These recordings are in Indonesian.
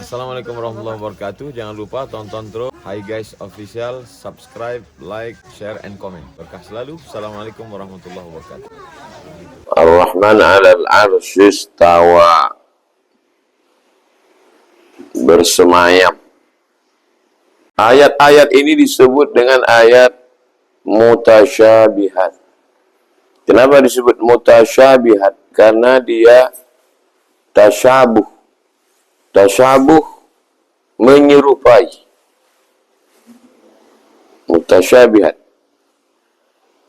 Assalamualaikum warahmatullahi wabarakatuh. Jangan lupa tonton terus Hi Guys Official, subscribe, like, share, and comment. Berkah selalu. Assalamualaikum warahmatullahi wabarakatuh. Ar-Rahman 'alal 'arsy istawa, bersemayam. Ayat-ayat ini disebut dengan ayat mutasyabihat. Kenapa disebut mutasyabihat? Karena dia tasyabuh. Tasyabuh menyerupai. Mutasyabihat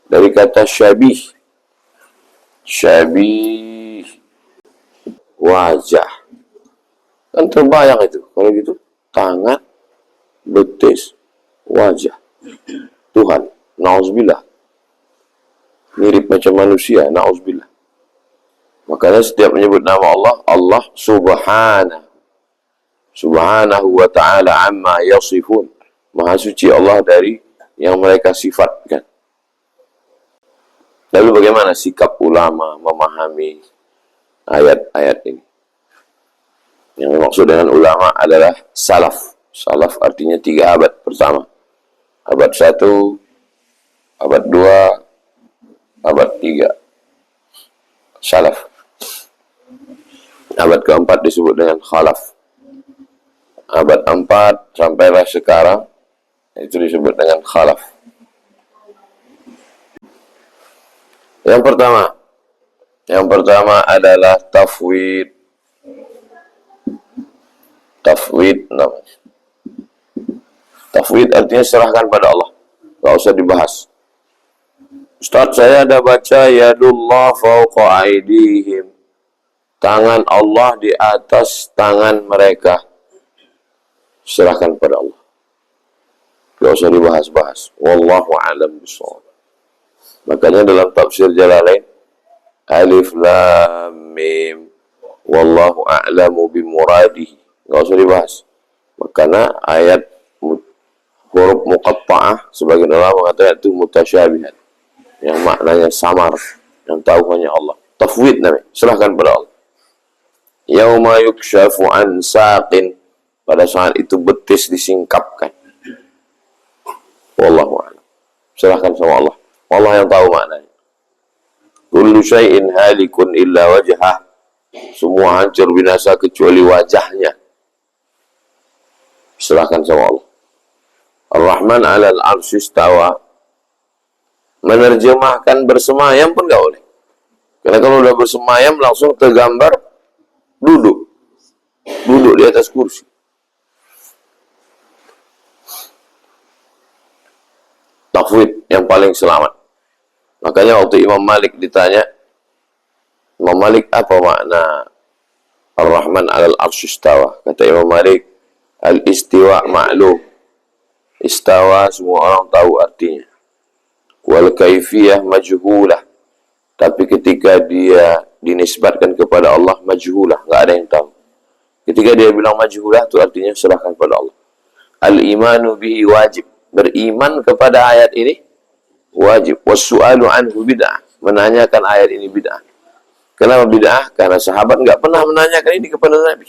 dari kata syabih. Syabih wajah. Kan terbayang itu. Kalau gitu tangan, betis, wajah. Tuhan, na'udzubillah. Mirip macam manusia, na'udzubillah. Makanya setiap menyebut nama Allah, Allah subhanahu wa ta'ala amma yasifun. Maha suci Allah dari yang mereka sifatkan. Lalu bagaimana sikap ulama memahami ayat-ayat ini? Yang dimaksud dengan ulama adalah salaf. Salaf artinya 3 abad pertama. Abad 1, abad 2, abad 3. Salaf. Abad keempat disebut dengan khalaf. Abad 4 sampailah sekarang itu disebut dengan khalaf. Yang pertama adalah tafwid. Tafwid namanya. Tafwid artinya serahkan pada Allah. Gak usah dibahas. Ustaz, saya ada baca yadullah fawqa aidihim. Tangan Allah di atas tangan mereka. Serahkan pada Allah. Gak usah dibahas-bahas. Wallahu a'lam bishawab. Makanya dalam tafsir Jalalain, alif lam mim wallahu a'lamu bimuradihi. Gak usah dibahas. Makanya ayat huruf muqatta'ah sebagian ulama mengatakan itu mutasyabihat, yang maknanya samar, yang tahu hanya Allah. Tafwid namanya, serahkan pada Allah. Yauma yukshafu an saqin, pada saat itu betis disingkapkan. Wallahu a'lam. Serahkan sama Allah. Allah yang tahu maknanya. Kullu syai'in halikun illa wajhah. Semua hancur binasa kecuali wajahnya. Serahkan sama Allah. Ar-Rahman 'alal 'arsy istawa. Menerjemahkan bersemayam pun gak boleh. Karena kalau udah bersemayam langsung tergambar duduk. Duduk di atas kursi. Tafwid yang paling selamat. Makanya waktu Imam Malik ditanya, Imam Malik apa makna Ar-Rahman 'alal 'arsy istawa? Kata Imam Malik, al-istiwa ma'lum. Istawa semua orang tahu artinya. Wal kaifiyah majhulah. Tapi ketika dia dinisbatkan kepada Allah majhulah, enggak ada yang tahu. Ketika dia bilang majhulah itu artinya serahkan pada Allah. Al-imanu bihi wajib. Beriman kepada ayat ini wajib. Was-su'alu anhu bid'ah. Menanyakan ayat ini bid'ah. Kenapa bid'ah? Karena sahabat enggak pernah menanyakan ini kepada Nabi.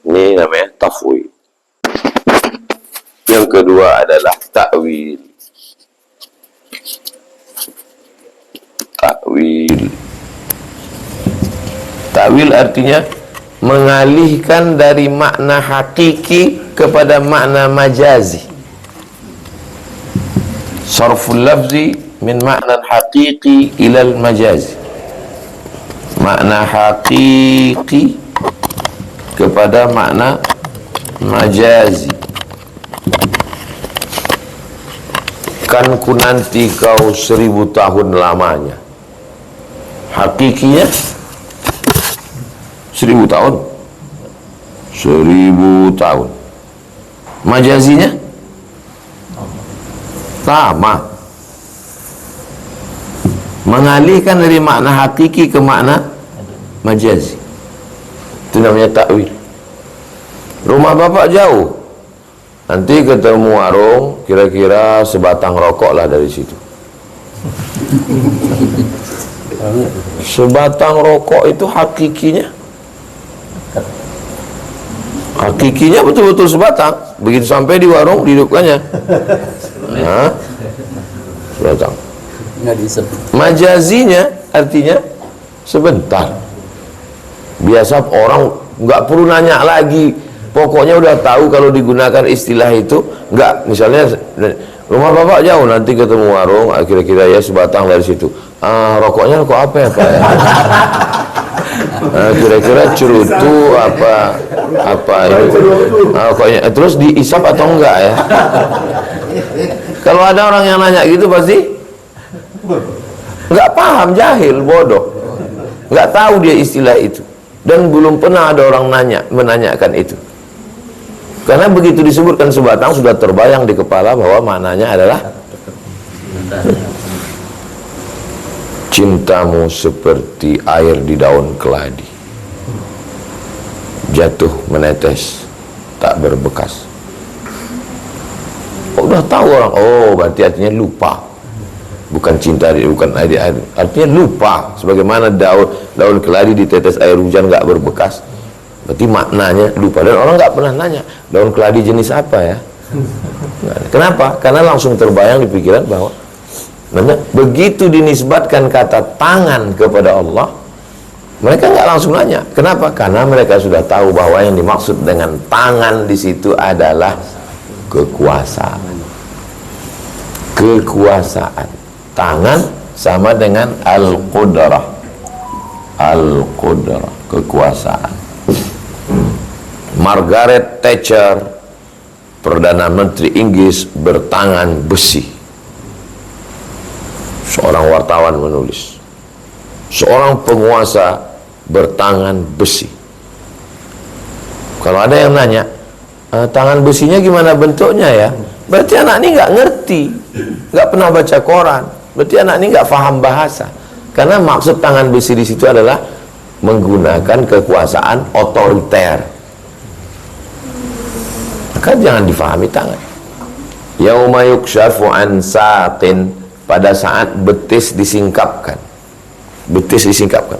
Ini namanya tafwid. Yang kedua adalah ta'wil. Ta'wil. Ta'wil artinya mengalihkan dari makna hakiki kepada makna majazi. Sarful lafzi min makna hakiki ilal majazi. Makna hakiki kepada makna majazi. Kan ku nanti kau 1000 tahun lamanya. Hakikinya 1000 tahun. 1000 tahun. Majazinya lama. Mengalihkan dari makna hakiki ke makna majazi. Itu namanya takwil. Rumah bapak jauh. Nanti ketemu warung, kira-kira sebatang rokok lah dari situ. Sebatang rokok itu hakikinya Hakikinya betul-betul sebatang. Begitu sampai di warung dihidupkannya. Nah, sebatang. Majazinya artinya sebentar. Biasa orang nggak perlu nanya lagi. Pokoknya udah tahu kalau digunakan istilah itu. Nggak, misalnya rumah bapak jauh, nanti ketemu warung, kira-kira ya sebatang dari situ. Rokoknya rokok apa ya Pak? Kira-kira cerutu apa itu? Rokoknya terus diisap atau enggak ya? Kalau ada orang yang nanya gitu pasti nggak paham, jahil, bodoh, nggak tahu dia istilah itu, dan belum pernah ada orang menanyakan itu. Karena begitu disebutkan sebatang sudah terbayang di kepala bahwa maknanya adalah cintamu seperti air di daun keladi, jatuh menetes tak berbekas. Udah tahu orang, oh berarti artinya lupa, bukan cinta, bukan air, artinya lupa. Sebagaimana daun keladi ditetes air hujan nggak berbekas, berarti maknanya lupa. Dan orang nggak pernah nanya daun keladi jenis apa ya. Kenapa? Karena langsung terbayang di pikiran bahwa begitu dinisbatkan kata tangan kepada Allah, mereka nggak langsung nanya. Kenapa? Karena mereka sudah tahu bahwa yang dimaksud dengan tangan di situ adalah kekuasaan. Kekuasaan. Tangan sama dengan al-qudrah. Al-qudrah, kekuasaan. Margaret Thatcher, Perdana Menteri Inggris, bertangan besi. Seorang wartawan menulis, seorang penguasa bertangan besi. Kalau ada yang nanya, tangan besinya gimana bentuknya ya? Berarti anak ini nggak ngerti, nggak pernah baca koran. Berarti anak ini nggak paham bahasa. Karena maksud tangan besi di situ adalah menggunakan kekuasaan otoriter. Maka jangan difahami tangan. Yauma yukshafu an saqin, pada saat betis disingkapkan. Betis disingkapkan.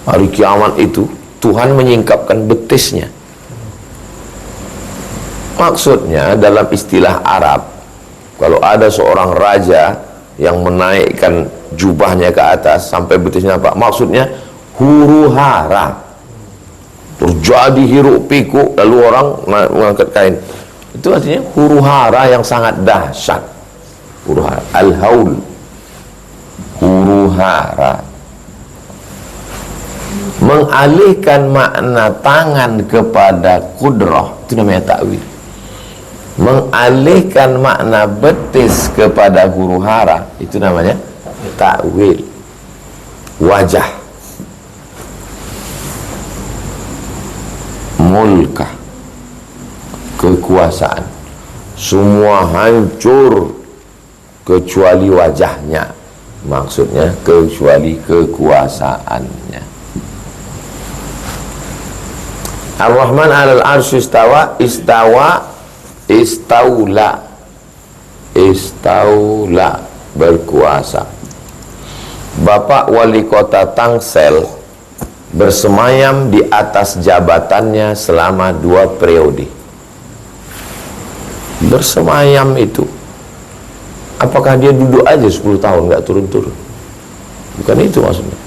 Hari kiamat itu Tuhan menyingkapkan betisnya. Maksudnya dalam istilah Arab, kalau ada seorang raja yang menaikkan jubahnya ke atas sampai betisnya apa? Maksudnya huru hara, terjadi hiruk pikuk, lalu orang mengangkat kain. Itu artinya huru hara yang sangat dahsyat. Huru hara, al-haul, huru hara. Mengalihkan makna tangan kepada kudrah, itu namanya takwil. Mengalihkan makna betis kepada huru hara, itu namanya takwil. Wajah, mulkah, kekuasaan, semua hancur kecuali wajahnya, maksudnya kecuali kekuasaannya. Ar-Rahman 'alal 'arsy istawa, istaula, berkuasa. Bapak wali kota Tangsel bersemayam di atas jabatannya selama 2 periode. Bersemayam itu, apakah dia duduk aja 10 tahun nggak turun-turun? Bukan itu maksudnya.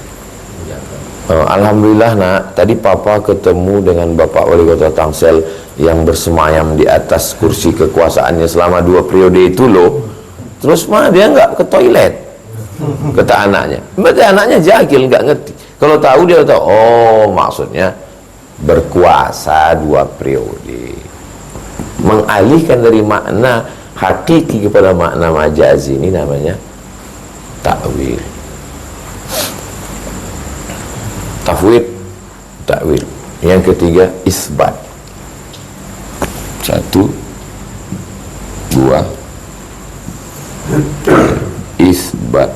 Alhamdulillah nak, tadi papa ketemu dengan Bapak wali kota Tangsel yang bersemayam di atas kursi kekuasaannya selama 2 periode itu loh. Terus mah dia nggak ke toilet, kata anaknya. Berarti anaknya jahil, nggak ngerti. Kalau tahu dia tahu, oh maksudnya berkuasa 2 periode. Mengalihkan dari makna hakiki kepada makna majazi, ini namanya takwil. Tafwid, takwil. Yang ketiga isbat. 1, 2, isbat.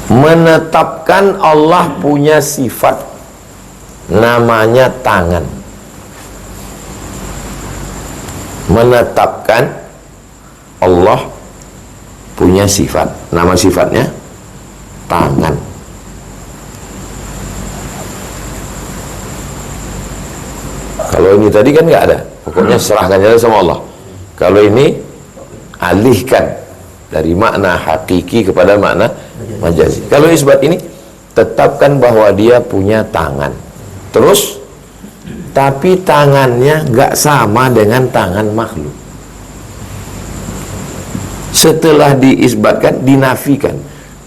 Menetapkan Allah punya sifat namanya tangan. Menetapkan Allah punya sifat, nama sifatnya tangan. Kalau ini tadi kan nggak ada, pokoknya serahkan aja sama Allah. Kalau ini alihkan dari makna hakiki kepada makna majazi. Kalau isbat ini tetapkan bahwa dia punya tangan, terus tapi tangannya nggak sama dengan tangan makhluk. Setelah diisbatkan, dinafikan.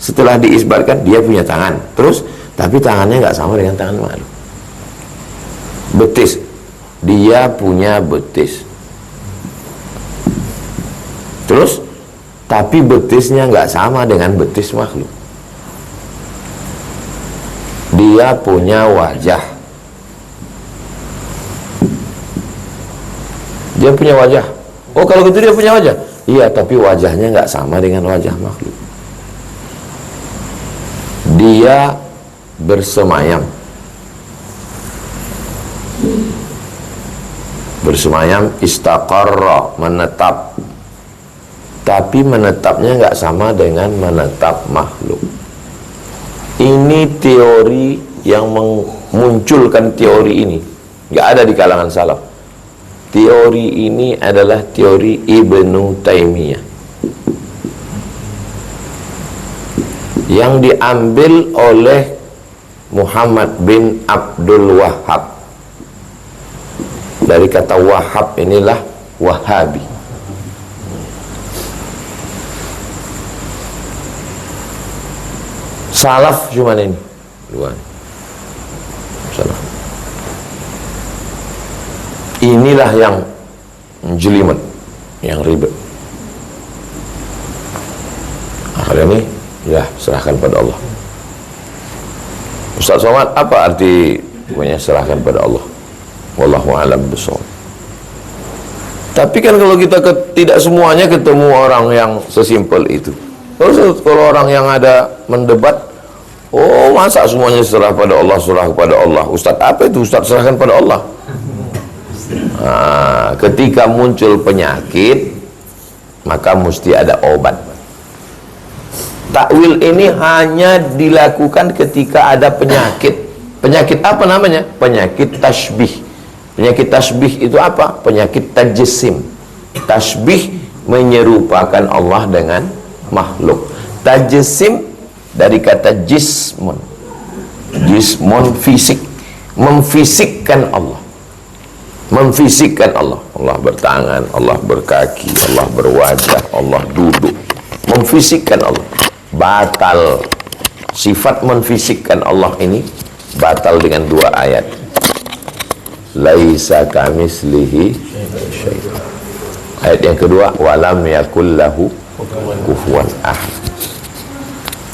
Setelah diisbatkan, dia punya tangan, terus tapi tangannya nggak sama dengan tangan makhluk. Betis, dia punya betis, terus tapi betisnya nggak sama dengan betis makhluk. Dia punya wajah, dia punya wajah. Oh, kalau gitu dia punya wajah. Iya, tapi wajahnya nggak sama dengan wajah makhluk. Dia bersemayam, bersemayam, istaqarra, menetap, tapi menetapnya nggak sama dengan menetap makhluk. Ini teori yang memunculkan teori ini nggak ada di kalangan salaf. Teori ini adalah teori Ibnu Taimiyah yang diambil oleh Muhammad bin Abdul Wahhab. Dari kata Wahhab inilah Wahabi. Salaf cuma ini dua. Salaf. Inilah yang jelimet, yang ribet. Akhirnya ini ya serahkan pada Allah. Ustaz Somad, apa arti pokoknya serahkan pada Allah? Wallahu a'lam bishawab. Tapi kan kalau kita tidak semuanya ketemu orang yang sesimpel itu. Kalau orang yang ada mendebat, oh masa semuanya serah pada Allah, serah kepada Allah. Ustaz apa itu? Ustaz serahkan pada Allah. Nah, ketika muncul penyakit, maka mesti ada obat. Takwil ini hanya dilakukan ketika ada penyakit. Penyakit apa namanya? Penyakit tasbih. Penyakit tasbih itu apa? Penyakit tajsim. Tasbih menyerupakan Allah dengan makhluk. Tajsim dari kata jismun. Jismun fisik, memfisikkan Allah. Memfisikkan Allah. Allah bertangan, Allah berkaki, Allah berwajah, Allah duduk. Memfisikkan Allah. Batal. Sifat memfisikkan Allah ini batal dengan dua ayat. Laisa kamislihi syai'un. Ayat yang kedua, walam yakul lahu kufuwan ahad.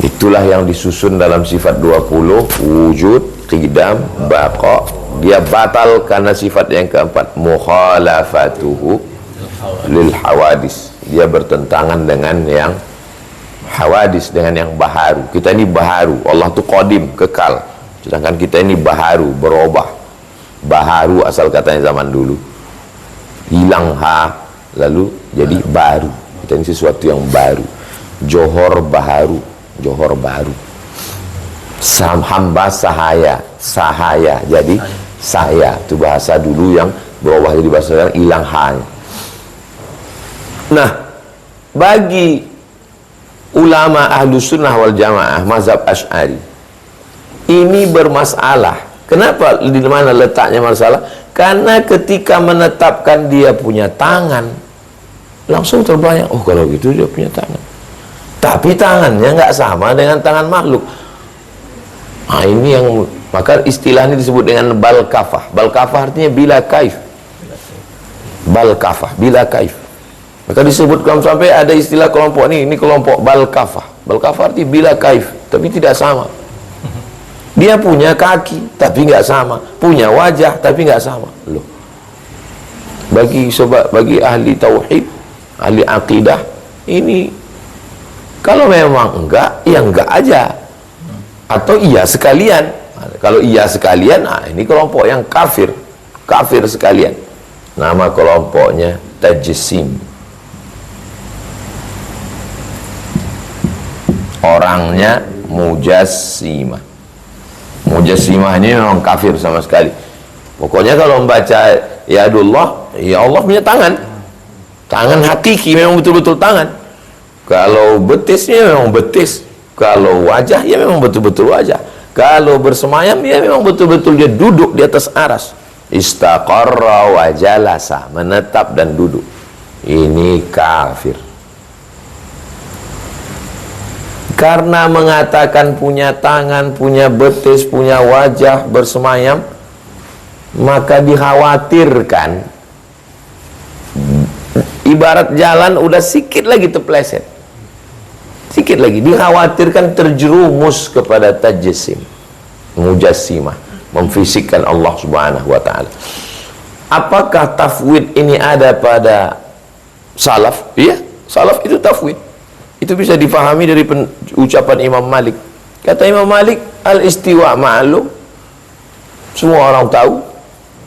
Itulah yang disusun dalam sifat 20, wujud, qidam, baqa. Dia batal karena sifat yang keempat, mukhalafatuhu lil hawadis. Dia bertentangan dengan yang hawadis, dengan yang baharu. Kita ini baharu, Allah itu qadim, kekal. Sedangkan kita ini baharu, berubah. Baharu asal katanya zaman dulu, hilang ha, lalu jadi baru. Kita ini sesuatu yang baru. Johor baharu, Johor baru. Hamba sahaya, sahaya jadi saya. Itu bahasa dulu yang berubah jadi bahasa sekarang, hilang ha-nya. Nah, bagi ulama Ahlus Sunnah wal Jamaah mazhab Asy'ari ini bermasalah. Kenapa? Di mana letaknya masalah? Karena ketika menetapkan dia punya tangan, langsung terbayang, oh kalau gitu dia punya tangan. Tapi tangannya nggak sama dengan tangan makhluk. Nah, ini yang maka istilah ini disebut dengan balkafah. Balkafah artinya bila kaif. Balkafah, bila kaif. Maka disebutkan sampai ada istilah kelompok ini kelompok balkafah. Balkafah artinya bila kaif, tapi tidak sama. Dia punya kaki tapi nggak sama, punya wajah tapi nggak sama. Loh. Bagi ahli tauhid, ahli akidah, ini kalau memang enggak, ya enggak aja. Atau iya sekalian. Kalau iya sekalian, nah ini kelompok yang kafir. Kafir sekalian. Nama kelompoknya tajsim. Orangnya mujassimah. Mujassimah ini memang kafir sama sekali. Pokoknya kalau membaca yadullah, ya Allah punya tangan. Tangan hakiki, memang betul-betul tangan. Kalau betisnya memang betis. Kalau wajah, ya memang betul-betul wajah. Kalau bersemayam, ya memang betul-betul dia duduk di atas aras. Istaqarra wa jalasa, menetap dan duduk. Ini kafir. Karena mengatakan punya tangan, punya betis, punya wajah, bersemayam, maka dikhawatirkan ibarat jalan udah sikit lagi terpleset, sikit lagi dikhawatirkan terjerumus kepada tajassim, mujassimah, memfisikkan Allah Subhanahu wa ta'ala. Apakah tafwid ini ada pada salaf? Iya, salaf itu tafwid. Itu bisa difahami dari ucapan Imam Malik. Kata Imam Malik, al-istiwa ma'lum, semua orang tahu,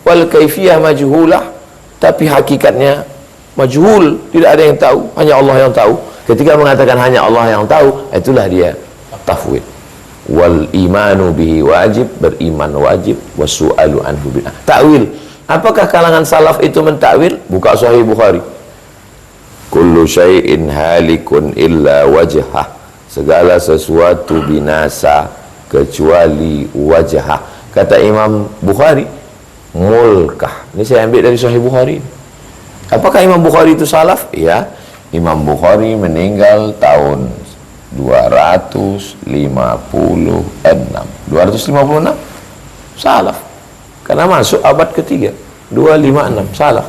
wal kaifiyah majhulah, tapi hakikatnya majhul, tidak ada yang tahu, hanya Allah yang tahu. Ketika mengatakan hanya Allah yang tahu, itulah dia tafwid. Wal imanu bihi wajib, beriman wajib, wasu'alu anhu bid'ah. Takwil. Apakah kalangan salaf itu mentakwil? Buka Sahih Bukhari. Kullu syai'in halikun illa wajhah. Segala sesuatu binasa kecuali wajhah. Kata Imam Bukhari, mulkah. Ini saya ambil dari Sahih Bukhari. Apakah Imam Bukhari itu salaf? Ya. Imam Bukhari meninggal tahun 256. 256 salaf. Karena masuk abad ketiga. 256 salaf.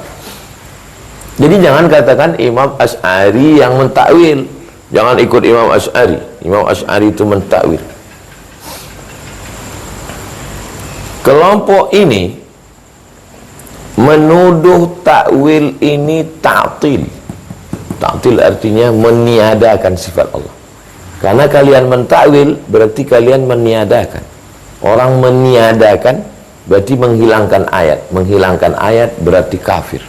Jadi jangan katakan Imam Asy'ari yang mentakwil. Jangan ikut Imam Asy'ari. Imam Asy'ari itu mentakwil. Kelompok ini menuduh takwil ini ta'til. Ta'til artinya meniadakan sifat Allah. Karena kalian mentakwil berarti kalian meniadakan. Orang meniadakan berarti menghilangkan ayat. Menghilangkan ayat berarti kafir.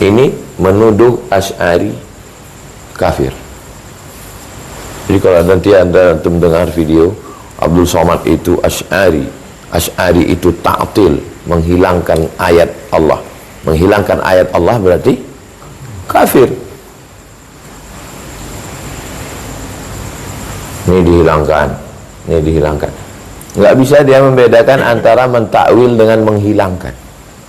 Ini menuduh Asy'ari kafir. Jadi kalau nanti anda mendengar video Abdul Somad itu Asy'ari, Asy'ari itu ta'til, menghilangkan ayat Allah. Menghilangkan ayat Allah berarti kafir. Ini dihilangkan, ini dihilangkan. Nggak bisa dia membedakan antara mentakwil dengan menghilangkan.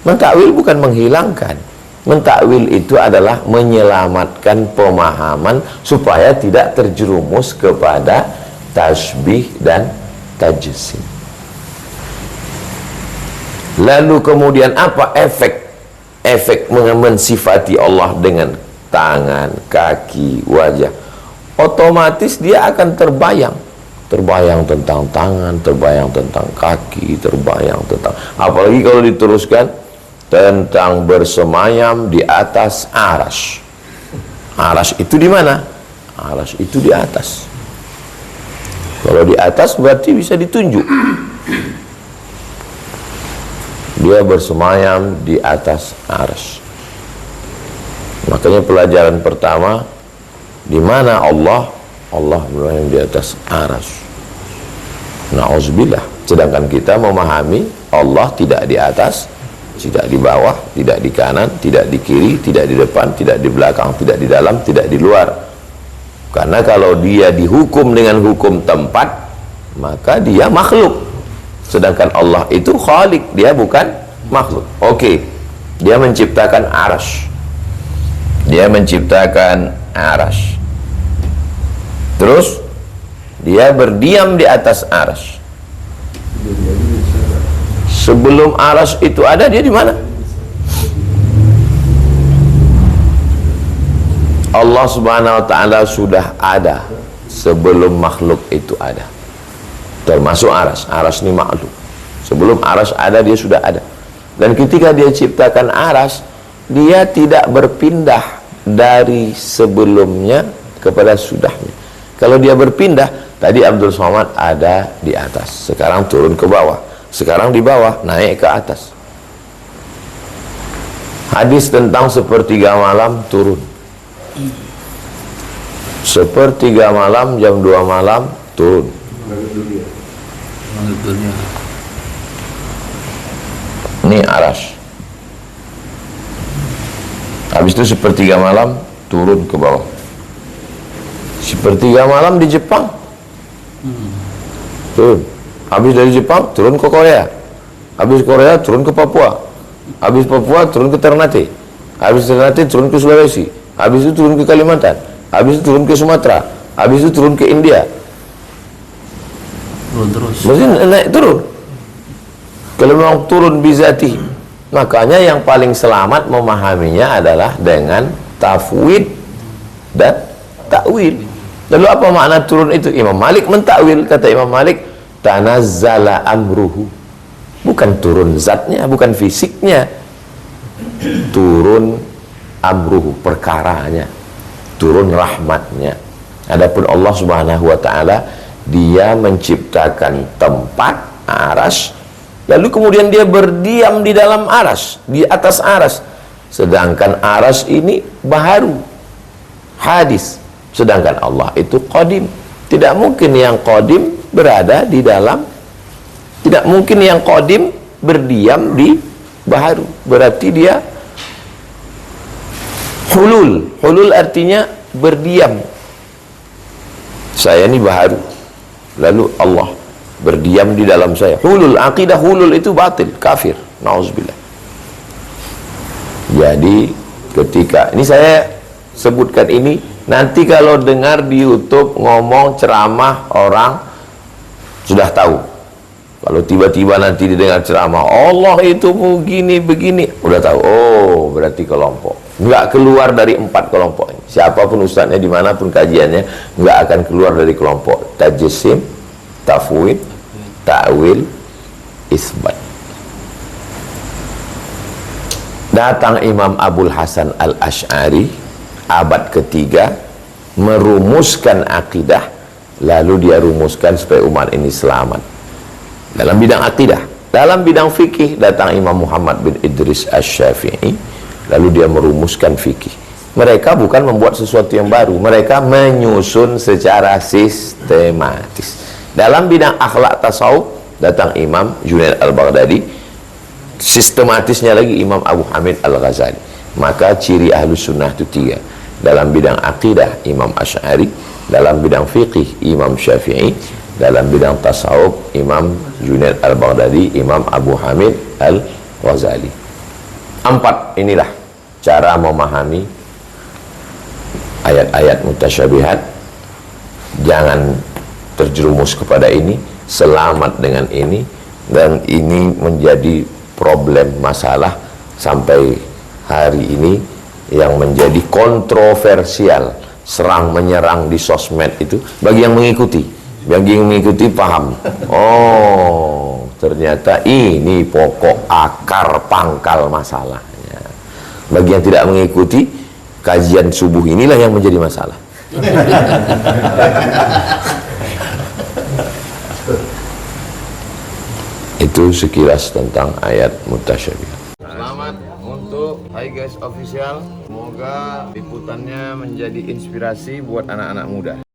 Mentakwil bukan menghilangkan. Mentakwil itu adalah menyelamatkan pemahaman supaya tidak terjerumus kepada tasbih dan tajsim. Lalu kemudian apa efek mensifati Allah dengan tangan, kaki, wajah? Otomatis dia akan terbayang tentang tangan, terbayang tentang kaki, terbayang tentang, apalagi kalau diteruskan tentang bersemayam di atas aras. Aras itu di mana? Aras itu di atas. Kalau di atas berarti bisa ditunjuk. Dia bersemayam di atas aras. Makanya pelajaran pertama, di mana Allah? Allah bersemayam di atas aras. Na'udzubillah. Sedangkan kita memahami Allah tidak di atas, tidak di bawah, tidak di kanan, tidak di kiri, tidak di depan, tidak di belakang, tidak di dalam, tidak di luar. Karena kalau dia dihukum dengan hukum tempat, maka dia makhluk. Sedangkan Allah itu khalik, dia bukan makhluk. Oke, dia menciptakan arsy. Dia menciptakan arsy. Terus dia berdiam di atas arsy. Sebelum aras itu ada, dia di mana? Allah Subhanahu wa ta'ala sudah ada sebelum makhluk itu ada. Termasuk aras. Aras ini makhluk. Sebelum aras ada, dia sudah ada. Dan ketika dia ciptakan aras, dia tidak berpindah dari sebelumnya kepada sudahnya. Kalau dia berpindah, tadi Abdul Somad ada di atas, sekarang turun ke bawah. Sekarang di bawah, naik ke atas. Hadis tentang sepertiga malam turun. Sepertiga malam, jam 2 malam turun. Ini aras. Habis itu sepertiga malam turun ke bawah. Sepertiga malam di Jepang. Turun. Habis dari Jepang turun ke Korea. Habis Korea turun ke Papua. Habis Papua turun ke Ternate. Habis Ternate turun ke Sulawesi. Habis itu turun ke Kalimantan. Habis itu turun ke Sumatera. Habis itu turun ke India. Turun terus. Mesti naik turun. Kalau memang turun bizati, makanya yang paling selamat memahaminya adalah dengan tafwid dan takwil. Lalu apa makna turun itu? Imam Malik mentakwil, kata Imam Malik, tanazzala amruhu. Bukan turun zatnya, bukan fisiknya. Turun amruhu, perkaranya. Turun rahmatnya. Adapun Allah Subhanahu wa taala, Dia menciptakan tempat aras, lalu kemudian Dia berdiam di dalam aras, di atas aras. Sedangkan aras ini baharu, hadis. Sedangkan Allah itu qadim. Tidak mungkin yang qadim berada di dalam, tidak mungkin yang qadim berdiam di baharu. Berarti dia hulul. Hulul artinya berdiam. Saya ini baharu, lalu Allah berdiam di dalam saya. Hulul, akidah hulul itu batil, kafir, na'udzubillah. Jadi ketika ini saya sebutkan ini, nanti kalau dengar di YouTube ngomong ceramah, orang sudah tahu. Kalau tiba-tiba nanti didengar ceramah Allah itu begini begini, udah tahu. Oh, berarti kelompok. Nggak keluar dari 4 kelompok ini. Siapapun ustadznya, dimanapun kajiannya, nggak akan keluar dari kelompok tajsim, tafwid, ta'wil, isbat. Datang Imam Abul Hasan Al-Asy'ari abad ketiga merumuskan akidah, lalu dia rumuskan supaya umat ini selamat dalam bidang akidah. Dalam bidang fikih datang Imam Muhammad bin Idris Asy-Syafi'i, lalu dia merumuskan fikih. Mereka bukan membuat sesuatu yang baru, mereka menyusun secara sistematis. Dalam bidang akhlak tasawuf datang Imam Junaid Al-Baghdadi, sistematisnya lagi Imam Abu Hamid Al-Ghazali. Maka ciri Ahlus Sunnah itu 3. Dalam bidang akidah Imam Asy'ari, dalam bidang fikih Imam Syafi'i, dalam bidang tasawuf Imam Junaid Al-Baghdadi, Imam Abu Hamid Al-Ghazali. 4 inilah cara memahami ayat-ayat mutasyabihat. Jangan terjerumus kepada ini, selamat dengan ini. Dan ini menjadi problem, masalah sampai hari ini yang menjadi kontroversial, serang menyerang di sosmed itu bagi yang mengikuti. Bagi yang mengikuti paham, oh ternyata ini pokok akar pangkal masalahnya. Bagi yang tidak mengikuti, kajian subuh inilah yang menjadi masalah. Itu sekilas tentang ayat mutasyabihat. Selamat untuk Hi Guys Official. Semoga liputannya menjadi inspirasi buat anak-anak muda.